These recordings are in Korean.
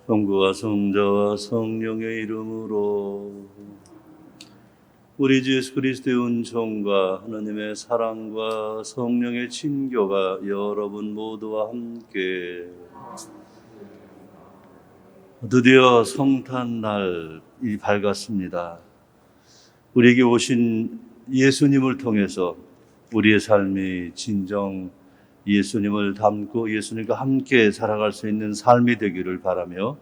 성부와 성자와 성령의 이름으로. 우리 주 예수 그리스도의 은총과 하나님의 사랑과 성령의 친교가 여러분 모두와 함께. 드디어 성탄날이 밝았습니다. 우리에게 오신 예수님을 통해서 우리의 삶이 진정 예수님을 닮고 예수님과 함께 살아갈 수 있는 삶이 되기를 바라며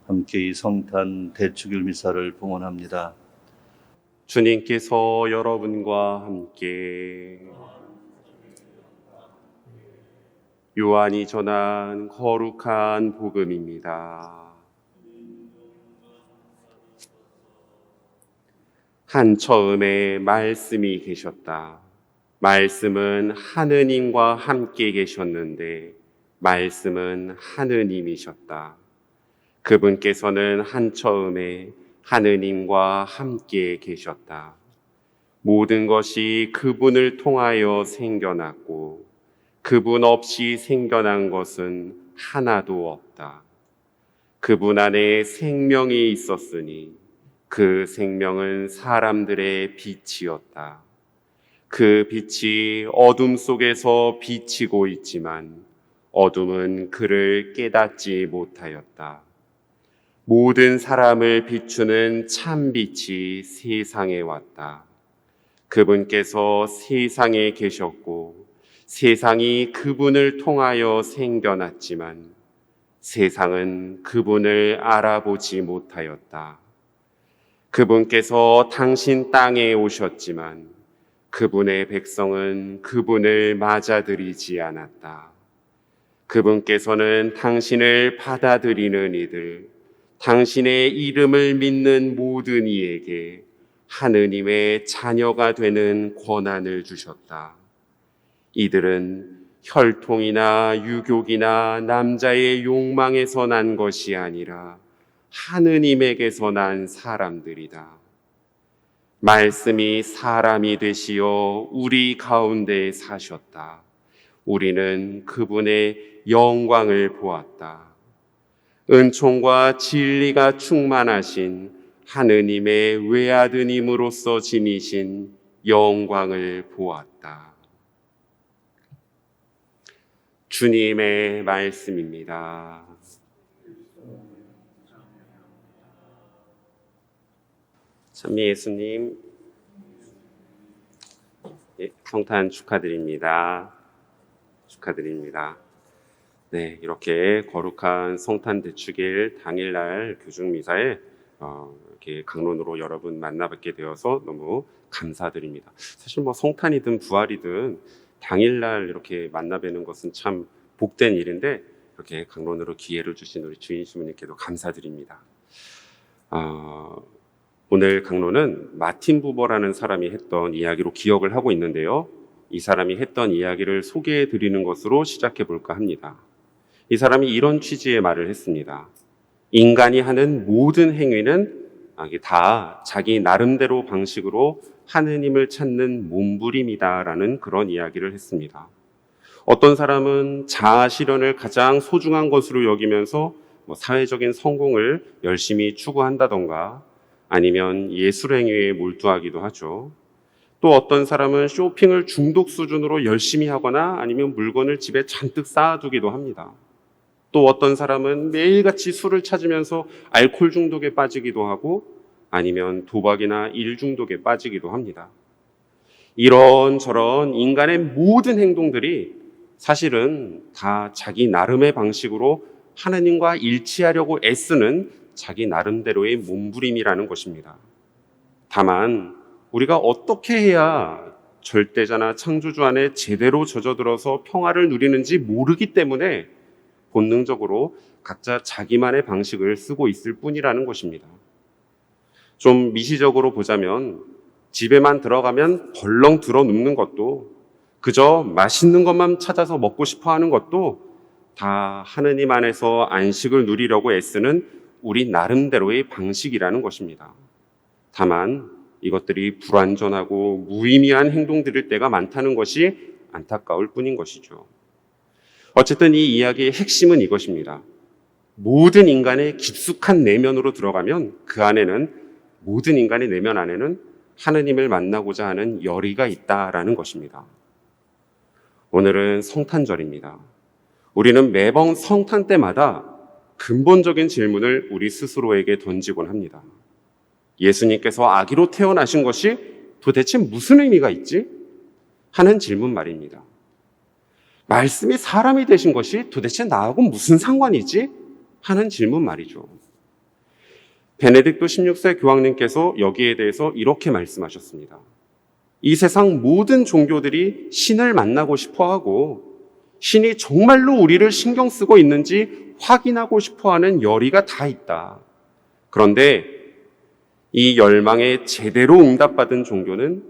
함께 이 성탄 대축일 미사를 봉헌합니다. 주님께서 여러분과 함께 요한이 전한 거룩한 복음입니다. 한 처음에 말씀이 계셨다. 말씀은 하느님과 함께 계셨는데 말씀은 하느님이셨다. 그분께서는 한 처음에 하느님과 함께 계셨다. 모든 것이 그분을 통하여 생겨났고 그분 없이 생겨난 것은 하나도 없다. 그분 안에 생명이 있었으니 그 생명은 사람들의 빛이었다. 그 빛이 어둠 속에서 비치고 있지만 어둠은 그를 깨닫지 못하였다. 모든 사람을 비추는 참 빛이 세상에 왔다. 그분께서 세상에 계셨고 세상이 그분을 통하여 생겨났지만 세상은 그분을 알아보지 못하였다. 그분께서 당신 땅에 오셨지만 그분의 백성은 그분을 맞아들이지 않았다. 그분께서는 당신을 받아들이는 이들, 당신의 이름을 믿는 모든 이에게 하느님의 자녀가 되는 권한을 주셨다. 이들은 혈통이나 유교이나 남자의 욕망에서 난 것이 아니라 하느님에게서 난 사람들이다. 말씀이 사람이 되시어 우리 가운데 사셨다. 우리는 그분의 영광을 보았다. 은총과 진리가 충만하신 하느님의 외아드님으로서 지니신 영광을 보았다. 주님의 말씀입니다. 참 예수님, 성탄 축하드립니다. 축하드립니다. 네, 이렇게 거룩한 성탄 대축일 당일날 교중미사에 이렇게 강론으로 여러분 만나뵙게 되어서 너무 감사드립니다. 사실 성탄이든 부활이든 당일날 이렇게 만나뵙는 것은 참 복된 일인데 이렇게 강론으로 기회를 주신 우리 주인 시모님께도 감사드립니다. 오늘 강론은 마틴 부버라는 사람이 했던 이야기로 기억을 하고 있는데요. 이 사람이 했던 이야기를 소개해 드리는 것으로 시작해 볼까 합니다. 이 사람이 이런 취지의 말을 했습니다. 인간이 하는 모든 행위는 다 자기 나름대로 방식으로 하느님을 찾는 몸부림이다라는 그런 이야기를 했습니다. 어떤 사람은 자아 실현을 가장 소중한 것으로 여기면서 사회적인 성공을 열심히 추구한다던가 아니면 예술 행위에 몰두하기도 하죠. 또 어떤 사람은 쇼핑을 중독 수준으로 열심히 하거나 아니면 물건을 집에 잔뜩 쌓아두기도 합니다. 또 어떤 사람은 매일같이 술을 찾으면서 알코올 중독에 빠지기도 하고 아니면 도박이나 일 중독에 빠지기도 합니다. 이런저런 인간의 모든 행동들이 사실은 다 자기 나름의 방식으로 하나님과 일치하려고 애쓰는 자기 나름대로의 몸부림이라는 것입니다. 다만 우리가 어떻게 해야 절대자나 창조주 안에 제대로 젖어들어서 평화를 누리는지 모르기 때문에 본능적으로 각자 자기만의 방식을 쓰고 있을 뿐이라는 것입니다. 좀 미시적으로 보자면 집에만 들어가면 벌렁 들어 눕는 것도 그저 맛있는 것만 찾아서 먹고 싶어 하는 것도 다 하느님 안에서 안식을 누리려고 애쓰는 우리 나름대로의 방식이라는 것입니다. 다만 이것들이 불완전하고 무의미한 행동들일 때가 많다는 것이 안타까울 뿐인 것이죠. 어쨌든 이 이야기의 핵심은 이것입니다. 모든 인간의 깊숙한 내면으로 들어가면 그 안에는, 모든 인간의 내면 안에는 하느님을 만나고자 하는 열의가 있다라는 것입니다. 오늘은 성탄절입니다. 우리는 매번 성탄 때마다 근본적인 질문을 우리 스스로에게 던지곤 합니다. 예수님께서 아기로 태어나신 것이 도대체 무슨 의미가 있지? 하는 질문 말입니다. 말씀이 사람이 되신 것이 도대체 나하고 무슨 상관이지? 하는 질문 말이죠. 베네딕토 16세 교황님께서 여기에 대해서 이렇게 말씀하셨습니다. 이 세상 모든 종교들이 신을 만나고 싶어 하고 신이 정말로 우리를 신경 쓰고 있는지 확인하고 싶어 하는 열의가 다 있다. 그런데 이 열망에 제대로 응답받은 종교는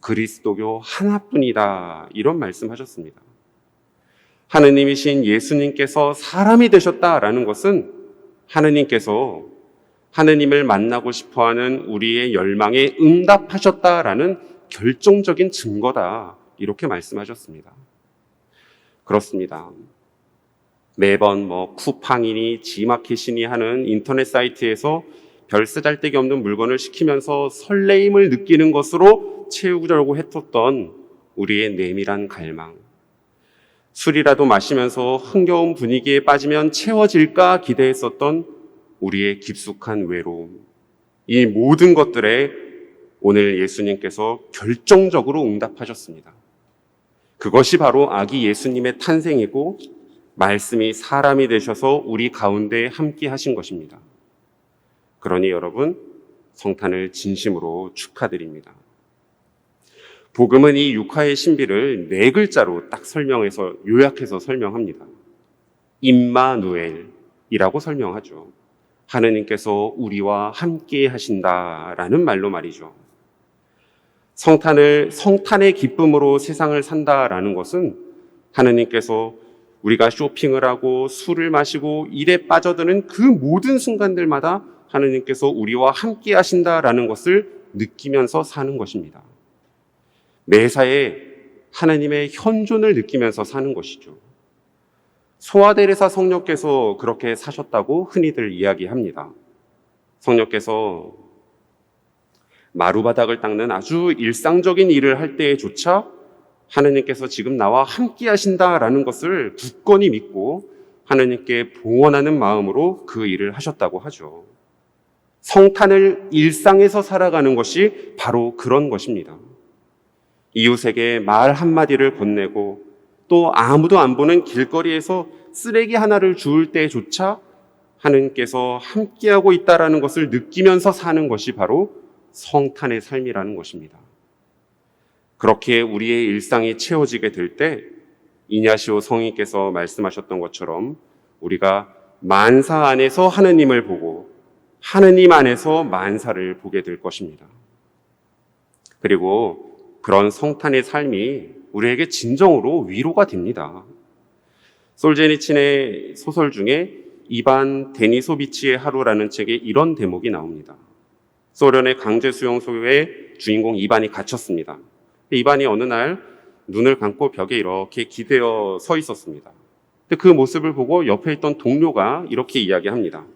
그리스도교 하나뿐이다. 이런 말씀하셨습니다. 하느님이신 예수님께서 사람이 되셨다라는 것은 하느님께서 하느님을 만나고 싶어하는 우리의 열망에 응답하셨다라는 결정적인 증거다. 이렇게 말씀하셨습니다. 그렇습니다. 매번 쿠팡이니 지마켓이니 하는 인터넷 사이트에서 별 쓰잘데기 없는 물건을 시키면서 설레임을 느끼는 것으로 채우려고 했었던 우리의 내밀한 갈망. 술이라도 마시면서 흥겨운 분위기에 빠지면 채워질까 기대했었던 우리의 깊숙한 외로움. 이 모든 것들에 오늘 예수님께서 결정적으로 응답하셨습니다. 그것이 바로 아기 예수님의 탄생이고 말씀이 사람이 되셔서 우리 가운데 함께 하신 것입니다. 그러니 여러분, 성탄을 진심으로 축하드립니다. 복음은 이 육하의 신비를 4글자로 딱 요약해서 설명합니다. 임마누엘이라고 설명하죠. 하느님께서 우리와 함께 하신다라는 말로 말이죠. 성탄의 기쁨으로 세상을 산다라는 것은 하느님께서 우리가 쇼핑을 하고 술을 마시고 일에 빠져드는 그 모든 순간들마다 하느님께서 우리와 함께 하신다라는 것을 느끼면서 사는 것입니다. 매사에 하나님의 현존을 느끼면서 사는 것이죠. 소아데레사 성녀께서 그렇게 사셨다고 흔히들 이야기합니다. 성녀께서 마루바닥을 닦는 아주 일상적인 일을 할 때조차 하나님께서 지금 나와 함께 하신다라는 것을 굳건히 믿고 하나님께 봉헌하는 마음으로 그 일을 하셨다고 하죠. 성탄을 일상에서 살아가는 것이 바로 그런 것입니다. 이웃에게 말 한마디를 건네고 또 아무도 안 보는 길거리에서 쓰레기 하나를 주울 때조차 하느님께서 함께하고 있다는 것을 느끼면서 사는 것이 바로 성탄의 삶이라는 것입니다. 그렇게 우리의 일상이 채워지게 될 때 이냐시오 성인께서 말씀하셨던 것처럼 우리가 만사 안에서 하느님을 보고 하느님 안에서 만사를 보게 될 것입니다. 그리고 그런 성탄의 삶이 우리에게 진정으로 위로가 됩니다. 솔제니친의 소설 중에 이반 데니소비치의 하루라는 책에 이런 대목이 나옵니다. 소련의 강제 수용소에 주인공 이반이 갇혔습니다. 이반이 어느 날 눈을 감고 벽에 이렇게 기대어 서 있었습니다. 그 모습을 보고 옆에 있던 동료가 이렇게 이야기합니다.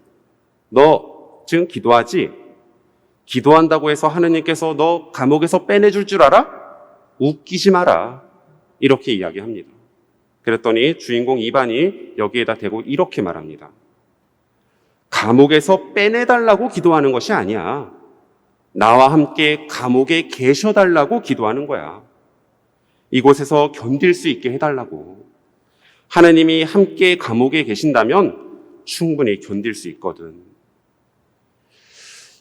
너 지금 기도하지? 기도한다고 해서 하느님께서 너 감옥에서 빼내줄 줄 알아? 웃기지 마라. 이렇게 이야기합니다. 그랬더니 주인공 이반이 여기에다 대고 이렇게 말합니다. 감옥에서 빼내달라고 기도하는 것이 아니야. 나와 함께 감옥에 계셔달라고 기도하는 거야. 이곳에서 견딜 수 있게 해달라고. 하나님이 함께 감옥에 계신다면 충분히 견딜 수 있거든.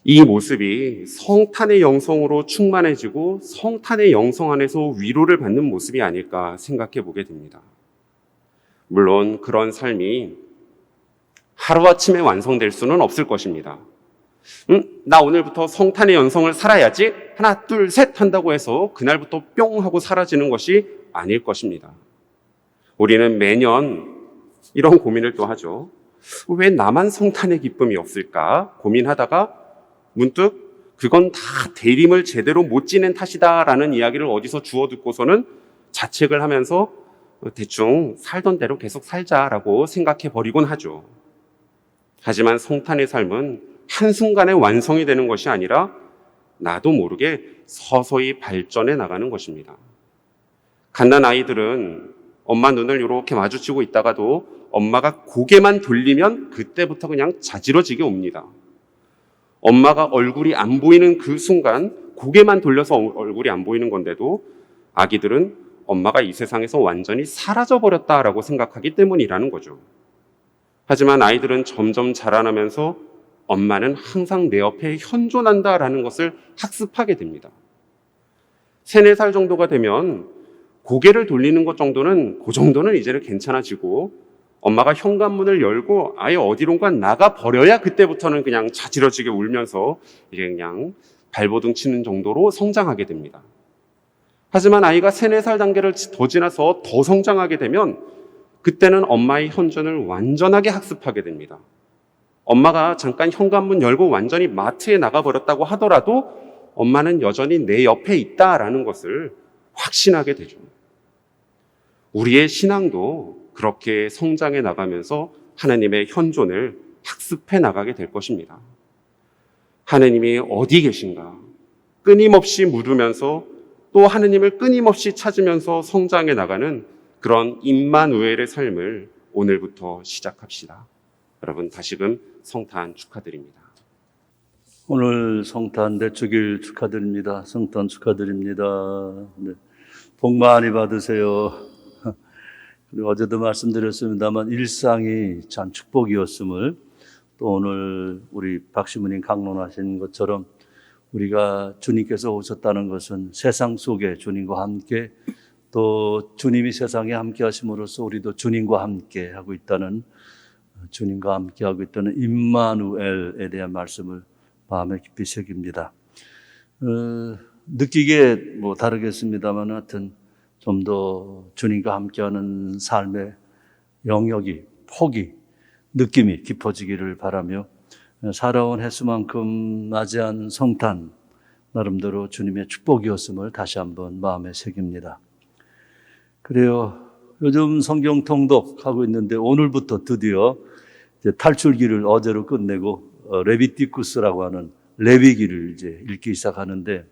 이 모습이 성탄의 영성으로 충만해지고 성탄의 영성 안에서 위로를 받는 모습이 아닐까 생각해 보게 됩니다. 물론 그런 삶이 하루아침에 완성될 수는 없을 것입니다. 나 오늘부터 성탄의 영성을 살아야지 하나 둘 셋 한다고 해서 그날부터 뿅 하고 사라지는 것이 아닐 것입니다. 우리는 매년 이런 고민을 또 하죠. 왜 나만 성탄의 기쁨이 없을까 고민하다가 문득 그건 다 대림을 제대로 못 지낸 탓이다라는 이야기를 어디서 주워 듣고서는 자책을 하면서 대충 살던 대로 계속 살자라고 생각해 버리곤 하죠. 하지만 성탄의 삶은 한순간에 완성이 되는 것이 아니라 나도 모르게 서서히 발전해 나가는 것입니다. 갓난 아이들은 엄마 눈을 이렇게 마주치고 있다가도 엄마가 고개만 돌리면 그때부터 그냥 자지러지게 옵니다. 엄마가 얼굴이 안 보이는 그 순간 고개만 돌려서 얼굴이 안 보이는 건데도 아기들은 엄마가 이 세상에서 완전히 사라져버렸다라고 생각하기 때문이라는 거죠. 하지만 아이들은 점점 자라나면서 엄마는 항상 내 옆에 현존한다라는 것을 학습하게 됩니다. 3, 4살 정도가 되면 고개를 돌리는 것 정도는 그 정도는 이제는 괜찮아지고 엄마가 현관문을 열고 아예 어디론가 나가 버려야 그때부터는 그냥 자지러지게 울면서 이게 그냥 발버둥 치는 정도로 성장하게 됩니다. 하지만 아이가 3, 4살 단계를 더 지나서 더 성장하게 되면 그때는 엄마의 현존을 완전하게 학습하게 됩니다. 엄마가 잠깐 현관문 열고 완전히 마트에 나가버렸다고 하더라도 엄마는 여전히 내 옆에 있다라는 것을 확신하게 되죠. 우리의 신앙도 그렇게 성장해 나가면서 하나님의 현존을 학습해 나가게 될 것입니다. 하나님이 어디 계신가? 끊임없이 물으면서 또 하나님을 끊임없이 찾으면서 성장해 나가는 그런 임마누엘의 삶을 오늘부터 시작합시다. 여러분 다시금 성탄 축하드립니다. 오늘 성탄 대축일 축하드립니다. 성탄 축하드립니다. 네. 복 많이 받으세요. 그리고 어제도 말씀드렸습니다만 일상이 참 축복이었음을 또 오늘 우리 박시무님 강론하신 것처럼 우리가 주님께서 오셨다는 것은 세상 속에 주님과 함께 또 주님이 세상에 함께 하심으로써 우리도 주님과 함께 하고 있다는 주님과 함께 하고 있다는 임마누엘에 대한 말씀을 마음에 깊이 새깁니다. 느끼기에 다르겠습니다만 하여튼 좀 더 주님과 함께하는 삶의 영역이 폭이 느낌이 깊어지기를 바라며 살아온 횟수만큼 맞이한 성탄 나름대로 주님의 축복이었음을 다시 한번 마음에 새깁니다. 그래요. 요즘 성경 통독하고 있는데 오늘부터 드디어 이제 탈출기를 어제로 끝내고 레비티쿠스라고 하는 레위기를 이제 읽기 시작하는데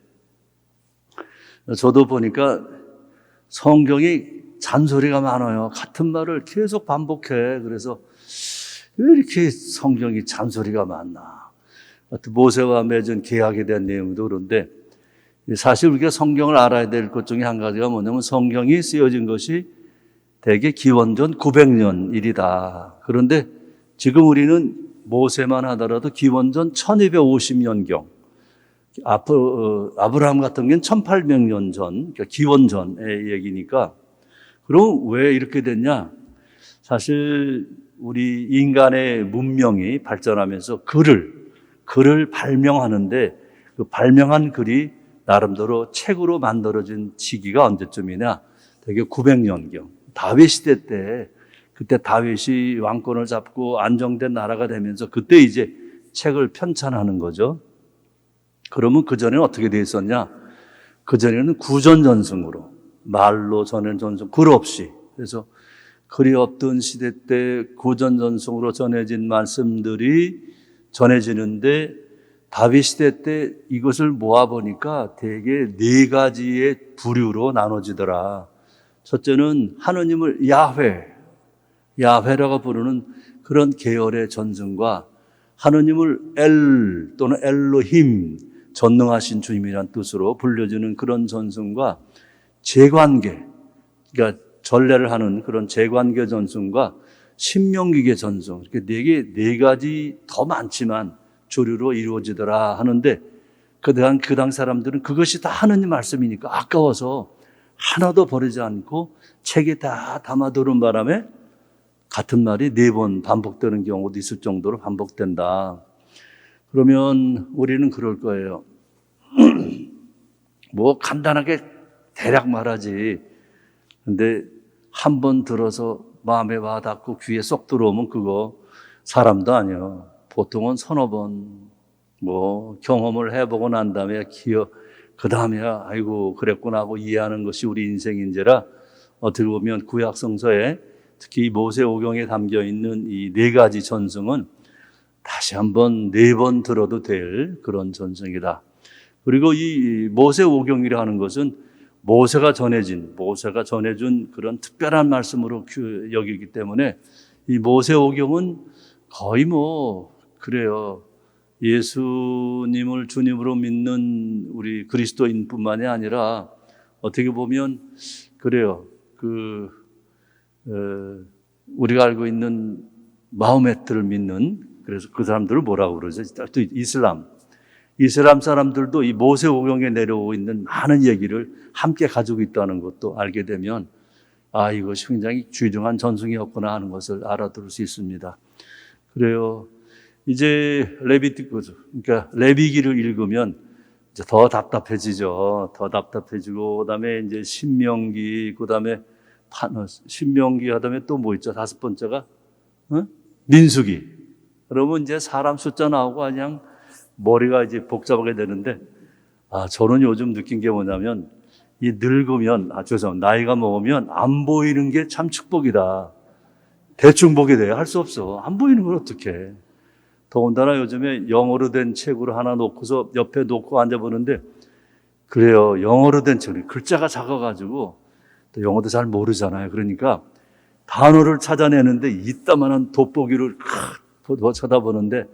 저도 보니까 성경이 잔소리가 많아요. 같은 말을 계속 반복해. 그래서 왜 이렇게 성경이 잔소리가 많나. 모세와 맺은 계약에 대한 내용도 그런데 사실 우리가 성경을 알아야 될 것 중에 한 가지가 뭐냐면 성경이 쓰여진 것이 대개 기원전 900년 일이다. 그런데 지금 우리는 모세만 하더라도 기원전 1250년경, 아브라함 같은 경우는 1800년 전, 그러니까 기원전의 얘기니까 그럼 왜 이렇게 됐냐? 사실 우리 인간의 문명이 발전하면서 글을 발명하는데 그 발명한 글이 나름대로 책으로 만들어진 시기가 언제쯤이냐? 되게 900년경. 다윗 시대 때 그때 다윗이 왕권을 잡고 안정된 나라가 되면서 그때 이제 책을 편찬하는 거죠. 그러면 그전에는 어떻게 돼 있었냐? 그전에는 구전전승으로 말로 전해는 전승, 글 없이. 그래서 글이 없던 시대 때 구전전승으로 전해진 말씀들이 전해지는데 다윗 시대 때 이것을 모아보니까 대개 4가지의 부류로 나눠지더라. 첫째는 하느님을 야훼라고 부르는 그런 계열의 전승과 하느님을 엘 또는 엘로힘, 전능하신 주님이란 뜻으로 불려지는 그런 전승과 재관계, 그러니까 전례를 하는 그런 재관계 전승과 신명기계 전승, 이렇게 4가지 더 많지만 주류로 이루어지더라 하는데 그 당 사람들은 그것이 다 하느님 말씀이니까 아까워서 하나도 버리지 않고 책에 다 담아두는 바람에 같은 말이 4번 반복되는 경우도 있을 정도로 반복된다. 그러면 우리는 그럴 거예요. 간단하게 대략 말하지. 근데 한 번 들어서 마음에 와닿고 귀에 쏙 들어오면 그거 사람도 아니에요. 보통은 서너 번 경험을 해보고 난 다음에 그 다음에야 아이고 그랬구나 하고 이해하는 것이 우리 인생인지라 어떻게 보면 구약 성서에 특히 모세오경에 담겨 있는 이 4가지 전승은 다시 한번 4번 들어도 될 그런 전성이다. 그리고 이 모세오경이라 하는 것은 모세가 전해준 그런 특별한 말씀으로 여기기 때문에 이 모세오경은 거의 그래요. 예수님을 주님으로 믿는 우리 그리스도인뿐만이 아니라 어떻게 보면 그래요. 우리가 알고 있는 마호메트를 믿는, 그래서 그 사람들을 뭐라고 그러죠? 또 이슬람 사람들도 이 모세오경에 내려오고 있는 많은 얘기를 함께 가지고 있다는 것도 알게 되면 이것이 굉장히 귀중한 전승이었구나 하는 것을 알아들을 수 있습니다. 그래요. 이제 그러니까 레위기를 읽으면 이제 더 답답해지죠. 더 답답해지고, 그다음에 이제 신명기, 그다음에 신명기 하다음에 또 뭐 있죠? 5번째가 민수기. 그러면 이제 사람 숫자 나오고 그냥 머리가 이제 복잡하게 되는데, 저는 요즘 느낀 게 뭐냐면, 이 늙으면, 나이가 먹으면 안 보이는 게 참 축복이다. 대충 보게 돼. 할 수 없어. 안 보이는 걸 어떡해. 더군다나 요즘에 영어로 된 책으로 하나 놓고서 옆에 놓고 앉아보는데, 그래요. 영어로 된 책, 글자가 작아가지고, 또 영어도 잘 모르잖아요. 그러니까 단어를 찾아내는데 이따만한 돋보기를 쳐다보는데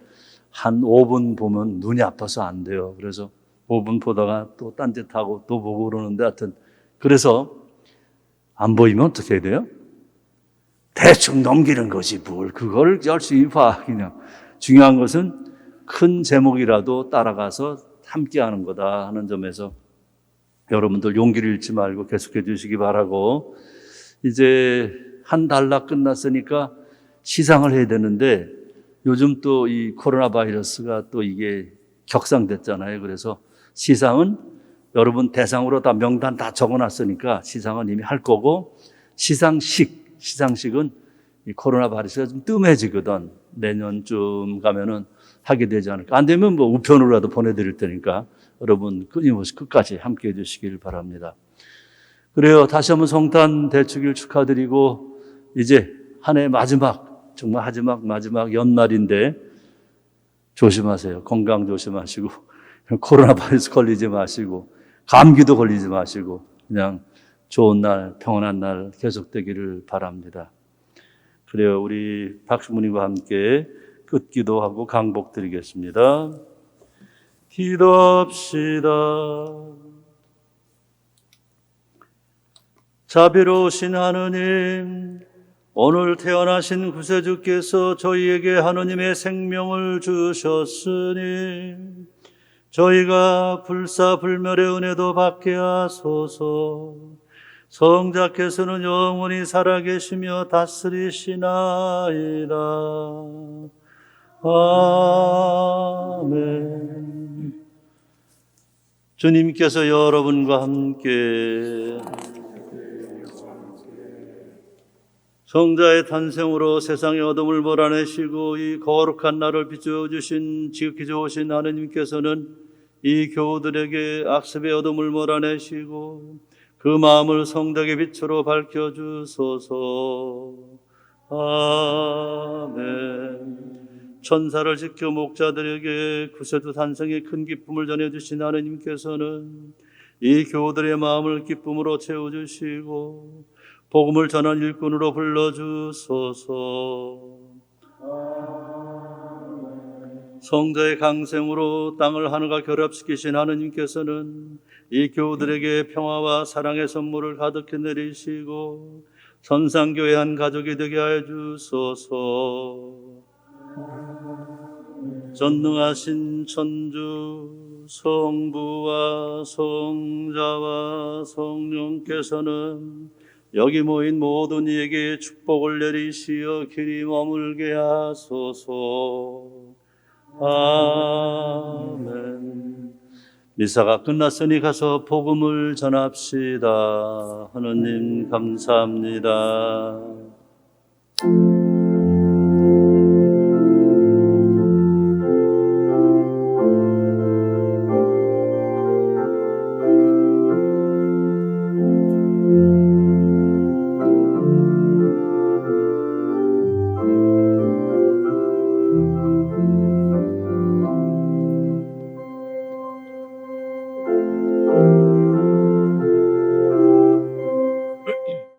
한 5분 보면 눈이 아파서 안 돼요. 그래서 5분 보다가 또 딴짓하고 또 보고 그러는데, 하여튼 그래서 안 보이면 어떻게 해야 돼요? 대충 넘기는 것이 뭘 그걸 열심히 봐. 그냥 중요한 것은 큰 제목이라도 따라가서 함께하는 거다 하는 점에서 여러분들 용기를 잃지 말고 계속해 주시기 바라고, 이제 한 단락 끝났으니까 시상을 해야 되는데, 요즘 또 이 코로나 바이러스가 또 이게 격상됐잖아요. 그래서 시상은 여러분 대상으로 다 명단 다 적어놨으니까 시상은 이미 할 거고, 시상식은 이 코로나 바이러스가 좀 뜸해지거든. 내년쯤 가면은 하게 되지 않을까. 안 되면 뭐 우편으로라도 보내드릴 테니까 여러분 끊임없이 끝까지 함께 해주시길 바랍니다. 그래요. 다시 한번 성탄 대축일 축하드리고, 이제 한 해 마지막, 정말 마지막 연말인데 조심하세요. 건강 조심하시고, 코로나 바이러스 걸리지 마시고, 감기도 걸리지 마시고, 그냥 좋은 날, 평안한 날 계속되기를 바랍니다. 그래요. 우리 박수문님과 함께 끝기도하고 강복 드리겠습니다. 기도합시다. 자비로우신 하느님, 오늘 태어나신 구세주께서 저희에게 하느님의 생명을 주셨으니 저희가 불사불멸의 은혜도 받게 하소서. 성자께서는 영원히 살아계시며 다스리시나이다. 아멘. 주님께서 여러분과 함께 성자의 탄생으로 세상의 어둠을 몰아내시고 이 거룩한 날을 비춰주신 지극히 좋으신 하느님께서는 이 교우들에게 악습의 어둠을 몰아내시고 그 마음을 성덕의 빛으로 밝혀주소서. 아멘. 천사를 지켜 목자들에게 구세주 탄생의 큰 기쁨을 전해주신 하느님께서는 이 교우들의 마음을 기쁨으로 채워주시고 복음을 전한 일꾼으로 불러주소서. 성자의 강생으로 땅을 하늘과 결합시키신 하느님께서는 이 교우들에게 평화와 사랑의 선물을 가득히 내리시고 선상교회 한 가족이 되게 하여 주소서. 전능하신 천주 성부와 성자와 성령께서는 여기 모인 모든 이에게 축복을 내리시어 길이 머물게 하소서. 아멘. 미사가 끝났으니 가서 복음을 전합시다. 하느님 감사합니다.